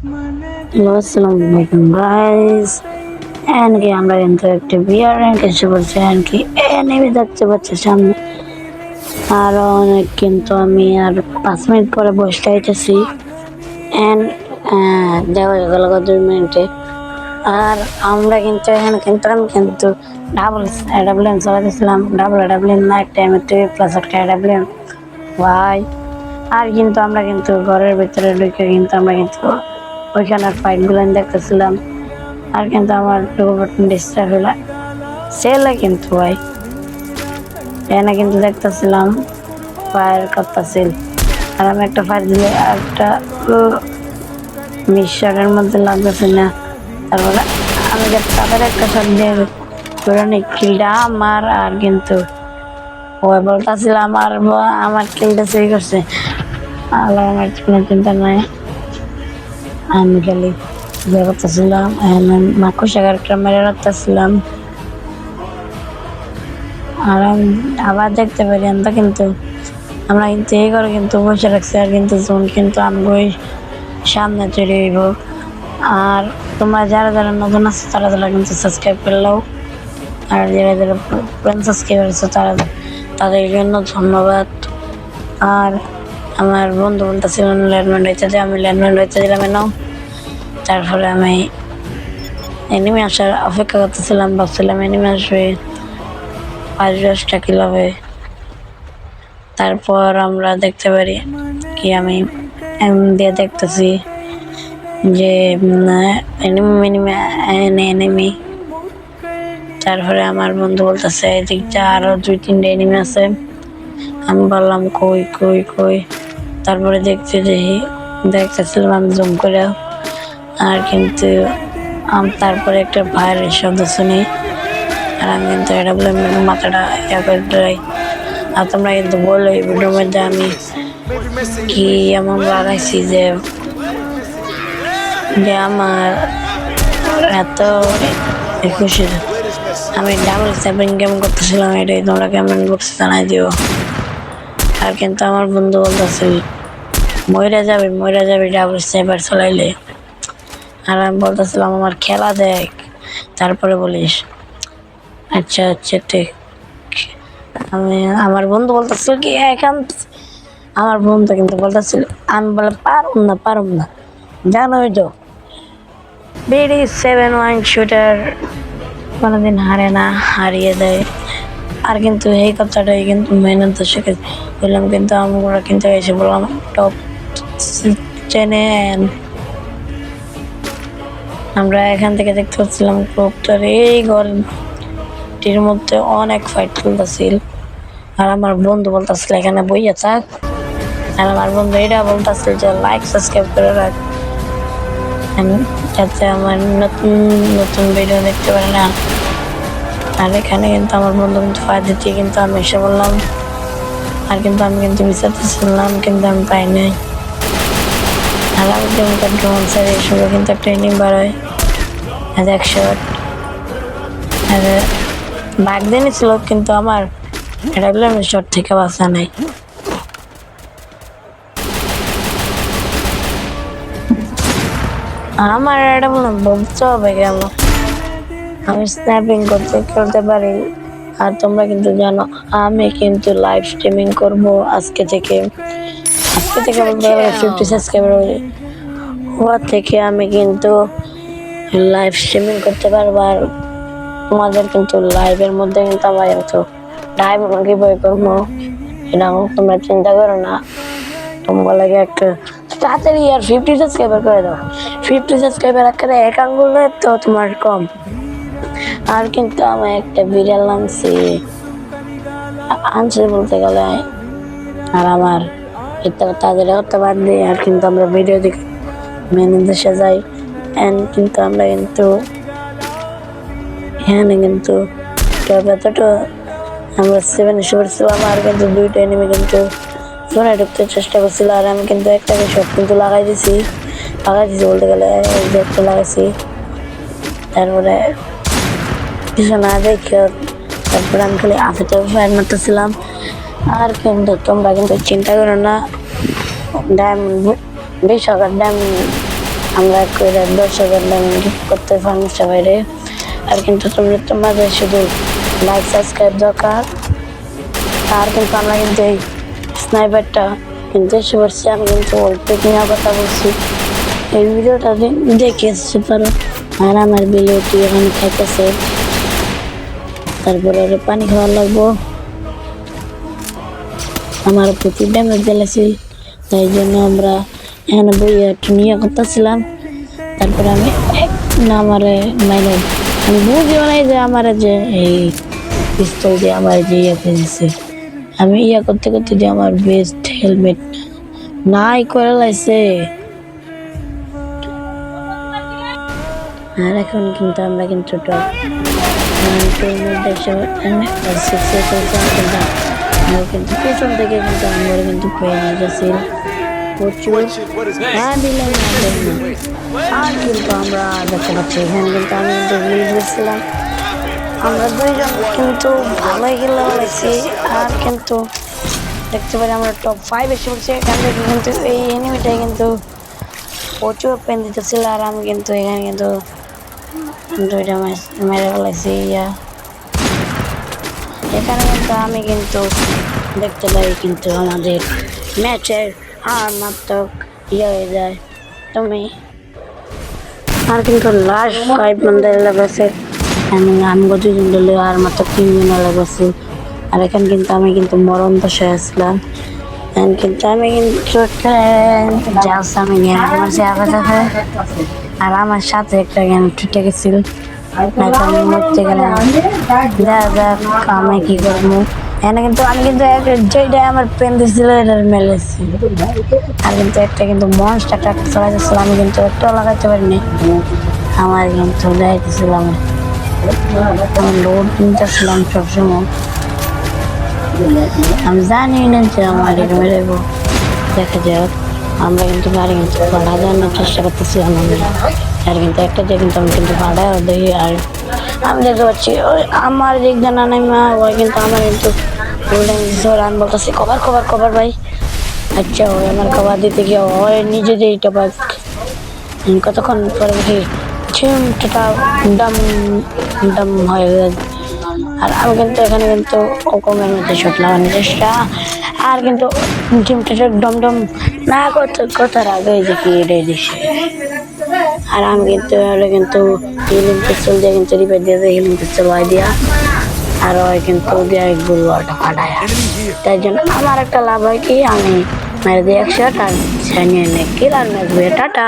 Hello, আসসালামু আলাইকুম guys. NK আমরা কিন্তু একটি বিয়ার র্যাঙ্ক এসে পড়ছি। এনকি নেমে দেখতে পাচ্ছি সামনে আরো অনেক, কিন্তু আমি আর 5 মিনিট পরে বসতে হইতেছি। এন দেওয়া গেল 2 মিনিটে। আর আমরা কিন্তু এখানে কিন্তু আমি কিন্তু ডাবল এডাব্লিউএম চালাতেছিলাম। ডাবল এডাব্লিউএম না, একটা এমএ প্লাস একটা এডাব্লিউএম ভাই। আর কিন্তু আমরা কিন্তু ঘরের ভিতরে ঢুকে কিন্তু আমরা কিন্তু ওইখানের ফাইট গুলো দেখতেছিলাম। আর কিন্তু আমার ডিস্টার্ব হলো সেলে কিন্তু ভাই এখানে কিন্তু দেখতেছিলাম ফায়ার করতেছিল। আর আমি একটা ফায়ার দিলে একটা মিশরের মধ্যে লাগতেছে না। তারপরে আমি তাদের একটা শট দিয়ে পুরানি কিলটা আমার। আর কিন্তু ওই বলতেছিল আমার কিলটা সেই করছে। আল্লাহ, আমার কোনো চিন্তা নাই, আমি খালি ইয়ে করতেছিলাম, মাকুসা ক্যারেক্টার মেরে রাখতেছিলাম। আর আমি আবার দেখতে পারি আমরা কিন্তু এই করে কিন্তু বসে রাখছি। আর কিন্তু জোন কিন্তু আমগোই সামনে তৈরি হইব। আর তোমরা যারা যারা নতুন আছো তারা তারা কিন্তু সাবস্ক্রাইব করলেও, আর যারা যারা পুরান সাবস্ক্রাইব করেছো তারা তাদের জন্য ধন্যবাদ। আর আমার বন্ধু বলতেছিল ল্যান্ডম্যান হইতে যে আমি ল্যান্ডম্যান হইতে দিলাম নাও। তারপরে আমি এনিমি আসার অপেক্ষা করতেছিলাম, ভাবছিলাম এনিমি আসবে 5-10টা কিল হবে। তারপর আমরা দেখতে পারি কি আমি দিয়ে দেখতেছি যে এনিমি। তারপরে আমার বন্ধু বলতেছে এদিকটা আরো 2-3টা এনিমি আছে। আমি বললাম কই কই কই। তারপরে দেখতেছিলাম আমি জুম করে। আর কিন্তু তারপরে একটা ফায়ারের শব্দ শুনি। আর আমি কিন্তু এটা বলে মাথাটা ইয়া করে ডরাই। আর তোমরা কিন্তু বলো এই ভিডিওর মধ্যে আমি কি এমন লাগাইছি যে আমার এত খুশি। আমি ডাবল স্যাপিং গেম করতেছিলাম, এটাই তোমরা কেমন বক্সে জানাই দিও। আর কিন্তু আমার বন্ধু বলতেছে মইরা যাবি ডাবল স্যাপার চালাইলে। আর আমি বলতেছিলাম আমার খেলা দেখ, তারপরে বলিস। আচ্ছা আচ্ছা ঠিক। আমার বন্ধু বলতেছিল কি এখন আমার বন্ধু কিন্তু বলতেছিল, আমি বলে পারুম না জানোই তো বিডি 7-1 শুটার কোনোদিন হারে না, হারিয়ে দেয়। আর কিন্তু এই কথাটাই কিন্তু মেহনত শিখে বললাম। কিন্তু আমরা কিন্তু এসে বললাম টপ 10। আমরা এখান থেকে দেখতে পাচ্ছিলাম গ্রুপটার এই ঘরটির মধ্যে অনেক ফাইট চলতেছিল। আর আমার বন্ধু বলতেছিল এখানে বইয়া থাক। আর আমার বন্ধু এটা বলতেছিল যে লাইক সাবস্ক্রাইব করে রাখ, যাতে আমার নতুন নতুন ভিডিও দেখতে পারে না। আর এখানে কিন্তু আমার বন্ধু কিন্তু ফায়ার দিতে কিন্তু আমি এসে বললাম। আর কিন্তু আমি কিন্তু বিচারতেছিলাম, কিন্তু আমি পাই নাই। আর আমি যেমন ড্রোন স্যার এসবে কিন্তু একটা এনিম বাড়ায় 100। আর বাঘ দিয়েছিল কিন্তু আমার এটা বলে আমি শট থেকে বাঁচা নাই। আমার এটা বলতে হবে কেন আমি স্ন্যাপিং করতে পারি। আর তোমরা কিন্তু জানো আমি কিন্তু লাইভ স্ট্রিমিং করব আজকে থেকে বলতে পারো 50 সাবস্ক্রাইবার হওয়ার থেকে আমি কিন্তু লাইভ স্ট্রিমিং করতে পারবো। আর তোমাদের কিন্তু লাইভের মধ্যে কিন্তু আমার কিন্তু ডায়মন্ড গিভওয়ে করবো, এটা তোমরা চিন্তা করো না। তোমরা লাগে একটা তাড়াতাড়ি আর 50 সাবস্ক্রাইবার করে দাও। 50 সাবস্ক্রাইবার আকারে এক আঙ্গুলে তো তোমার কম। আর কিন্তু আমি একটা বিড়াল আনছে বলতে গেলে। আর আমার তাদের হতে বাদ দিয়ে আর কিন্তু আমরা ভিডিও দেখি মেন দেশে যাই। কিন্তু আমরা কিন্তু এখানে কিন্তু এতটা আমরা 7 এসে পড়ছিলাম। আর কিন্তু 2টা এনিমি কিন্তু জোনে ঢুকতে চেষ্টা করছিল। আর আমি কিন্তু একটাকে শট কিন্তু লাগাই দিছি বলতে গেলে একটা লাগাইছি। তারপরে কিছু না দেখে তারপরে আমি খালি আফেতে ফায়ার মারতেছিলাম। আর কিন্তু তোমরা কিন্তু চিন্তা করো না, ডায়মন্ড 20,000 ডায়মন্ড আমরা করে 10,000 গিফট করতে পারবো সবাইরে। আর কিন্তু তোমাদের শুধু লাইক সাবস্ক্রাইব দরকার। আর কিন্তু আমরা কিন্তু এই স্নাইপারটা কিন্তু এসে পড়ছি, আমি কিন্তু অল্প নেওয়ার কথা বলছি। এই ভিডিওটা দেখে আসতে পারো। আর আমার বিলিটি এখন খাইতেছে, তারপরে ওরে পানি খাওয়া লাগবো। আমার প্রচুর ড্যামেজ দিয়েছিল, তাই জন্য আমরা এখানে বইয়ে একটু নিয়ে করতেছিলাম। তারপরে আমি আমারে মানে আমি বুঝিও নাই যে আমার যে এই পিস্তল দিয়ে আমার যে ইয়ে দিচ্ছে, আমি ইয়া করতে করতে যে আমার বেস্ট হেলমেট নাই করে লাইছে। আর এখন কিন্তু আমরা কিন্তু টপ কিন্তু পেছন থেকে কিন্তু আমরা কিন্তু পেয়ে নিয়ে গেছি প্রচুর। আর কিন্তু আমরা দেখতে পাচ্ছি এখানে কিন্তু আমি কিন্তু লিড গেছিলাম, আমরা দুইজন কিন্তু ভালোই খেলা হয়েছি। আর কিন্তু দেখতে পারি আমরা টপ 5 এসে পড়ছি। এখান থেকে কিন্তু এই এনিমিটাই কিন্তু প্রচুর পেন দিতেছিল, আর আমি কিন্তু এখানে কিন্তু দুইটা ম্যাচ মেরে ফেলাইছি। এখানে কিন্তু আমি কিন্তু দেখতে পারি কিন্তু আমাদের ম্যাচের আর মাত্র হয়ে যায় তুমি। আর কিন্তু লাস্ট 5 বন্ধের লেগেছে, আমি দুজন দিলে আর মাত্র 3 জনের লেগেছে। আর এখানে কিন্তু আমি কিন্তু মরণ দশায় আসলাম, কিন্তু আমি কিন্তু আমি আর আমার সাথে একটা জ্ঞান ছুটে গেছিল। আমি কি করবো এখানে কিন্তু আমি কিন্তু যেটা আমার পেন দিয়েছিল এটার মেলেছি। আর কিন্তু একটা কিন্তু মনস্টার ট্রাক্টর চালাইতেছিল, আমি কিন্তু একটাও লাগাইতে পারিনি। আমার কিন্তু যাইতেছিলাম আমি লোড নিতেছিলাম সবসময়, আমি জানি না যে আমার এরকম যাবো। দেখা যাক, আমরা কিন্তু গাড়ি কিন্তু ভাড়া দেওয়ার চেষ্টা করতেছিলাম আর কিন্তু একটা যে কিন্তু আমি কিন্তু ভাড়া দিই। আর আমি দেখতে পাচ্ছি আমার যে জানা নাই মা ওই কিন্তু আমার কিন্তু আমি বলতেছি কভার কভার কভার ভাই। আচ্ছা ওই আমার কভার দিতে গিয়ে ওই নিজে যে এইটা বা কতক্ষণ পরে দেখি ডাম ডাম হয়ে যায়। আর আমি কিন্তু এখানে কিন্তু কমের মধ্যে শট লাগানোর চেষ্টা, আর কিন্তু টিমটা ডমডম না কথার আগে যে কি এটাই দিছে। আর আমি কিন্তু হিলিং পিস্তল দিয়ে কিন্তু রিপেয়ার দিয়ে হিলিং পিস্তল হয় দিয়া, আর ওই কিন্তু দিয়ে গুলওয়ালটা ফাটায়। তাই জন্য আমার একটা লাভ হয় কি আমি মেরে দিই 100 আর ছানিয়ে নেই কিল আর টাটা।